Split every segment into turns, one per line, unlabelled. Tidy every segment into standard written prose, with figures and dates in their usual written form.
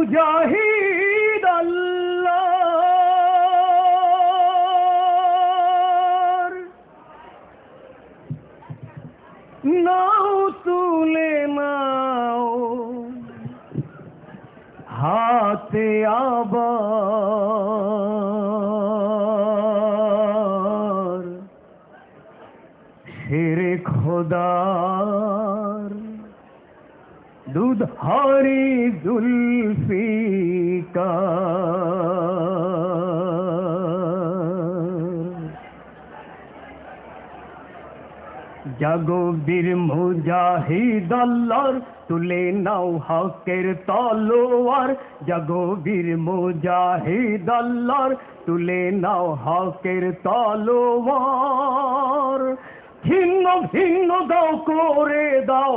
মুজাহিদ আল্লাহর নাও তুলে নাও হাতে আবার শেরে খোদার দুধারি জুলফিকার জাগো বীর মুজাহিদ আল্লাহর তুলে নাও হকের তলোয়ার জাগো বীর মুজাহিদ আল্লাহর তুলে নাও হকের তলোয়ার ছিন্ন ভিন্ন দাও করে দাও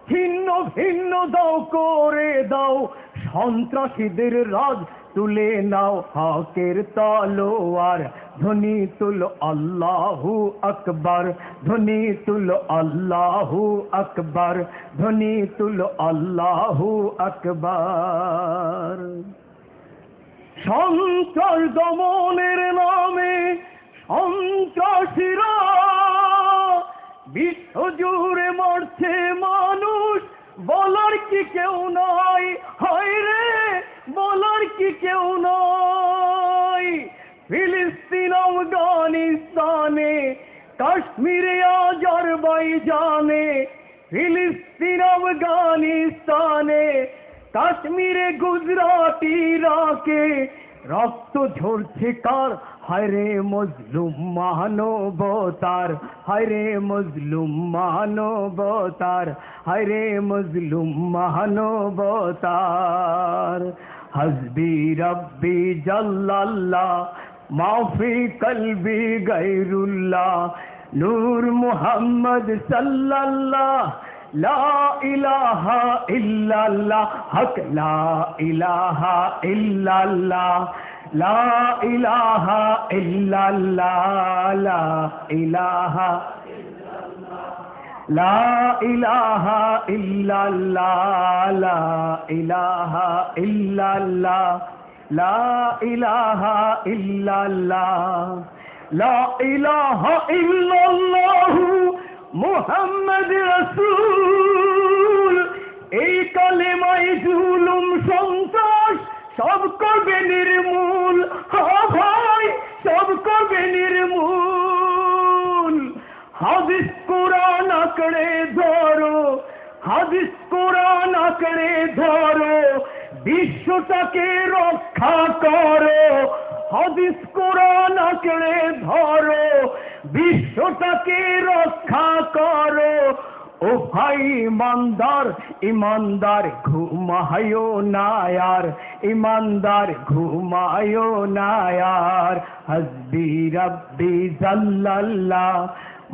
ছিন্ন ভিন্ন দাও করে দাও সন্ত্রাসীদের রাজ তুলে নাও হকের তলোয়ার ধ্বনি তুলো আল্লাহু আকবার ধ্বনি তুলো আল্লাহু আকবার ধ্বনি তুলো আল্লাহু আকবার সন্ত্রাস দমনের নামে সন্ত্রাসীরা বিশ্বজুড়ে মরছে মানুষ বলার কি কেউ নাই হায় রে বলার কি কেউ নাই ফিলিস্তিন আফগানিস্তানে কাশ্মীরে আজারবাইজানে ফিলিস্তিন আফগানিস্তানে কাশ্মীরে গুজরাট ইরাকে রক্ত ঝরছে কার হায়রে মজলুম মানবতার হায়রে মজলুম মানবতার হায়রে মজলুম মানবতার হসবি রব্বি জাল্লাল্লাহ মাফি কলবি গায়রুল্লাহ নূর মুহাম্মদ সাল্লাল্লাহ লা ইলাহা ইল্লাল্লাহ হক লা ইলাহা ইল্লাল্লাহ লা ইলাহা ইল্লাল্লাহ লা ইলাহা লা ইলাহা ইল্লাল্লাহ লা ইলাহা ইল্লাল্লাহ লা ইলাহা ইল্লাল্লাহ লা ইলাহা ইল্লাল্লাহ মুহাম্মদ রাসূল এই কালেমায় জুলুম সন্ত্রাস সব করবে নির্মূল হ্যাঁ ভাই সব করবে নির্মূল হাদিস কোরআন আঁকড়ে ধরো হাদিস কোরআন আঁকড়ে ধরো বিশ্বটাকে রক্ষা করো হাদিস কোরআন আঁকড়ে ধরো বিশ্বটাকে রক্ষা করো ও ভাই ইমানদার ইমানদার ঘুমায়ো না यार ইমানদার ঘুমায়ো না यार হসবি রব্বি জাল্লাল্লাহ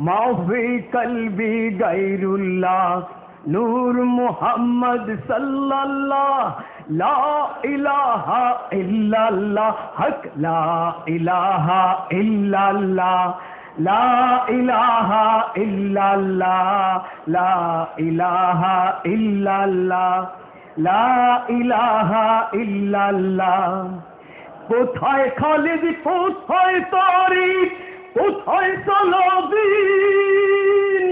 মাফি কলবি গায়রুল্লাহ নূর মুহাম্মদ সাল্লাল্লাহ লা ইলাহা ইল্লাল্লাহ হক লা ইলাহা ইল্লাল্লাহ লা ইলাহা ইল্লাল্লাহ লা ইলাহা ইল্লাল্লাহ লা ইলাহা ইল্লাল্লাহ কোথায় খালিদ কোথায় তারিক কোথায় সালাউদ্দিন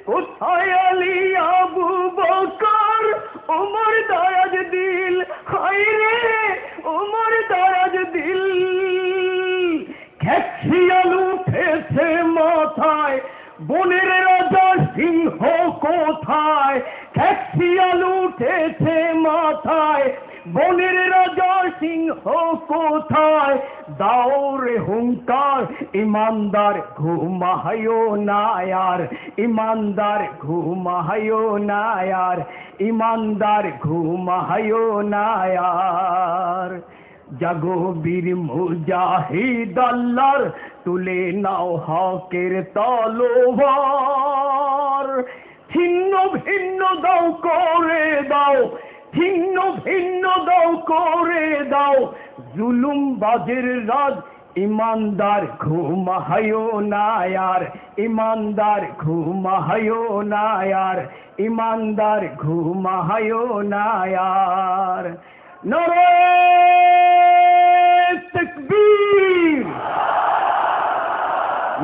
কোথায় আলী আবু বকর ওমর দারাজ দিল হায় রে ওমর দারাজ দিল খেছিয়াল উঠেছে মাথায় বনের রাজা সিংহ কোথায় খেছিয়াল উঠেছে মাথায় বনের রাজা সিংহ কোথায় দাও রে হুঙ্কার ইমানদার ঘুমায়ো না यार ইমানদার ঘুমায়ো না यार ইমানদার ঘুমায়ো না यार জাগো বীর মুজাহিদ আল্লাহর তুলে নাও হকের তলোয়ার ছিন্ন ভিন্ন দাও করে দাও ছিন্ন ভিন্ন দাও করে দাও জুলুম বাজের রাজ ইমানদার ঘুমায়ো না यार ইমানদার ঘুমায়ো না यार ইমানদার ঘুমায়ো না यार নারায়ে তাকবীর,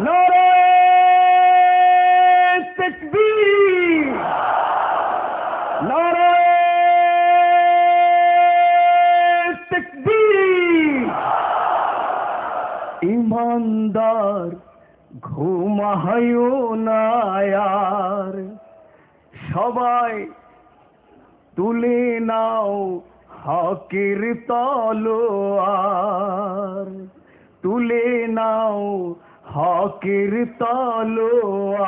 নারায়ে তাকবীর, নারায়ে তাকবীর। ইমানদার ঘুমায়ও না আর, সবাই তুলে নাও হকের তলোয়ার, তুলে নাও হকের তলোয়ার।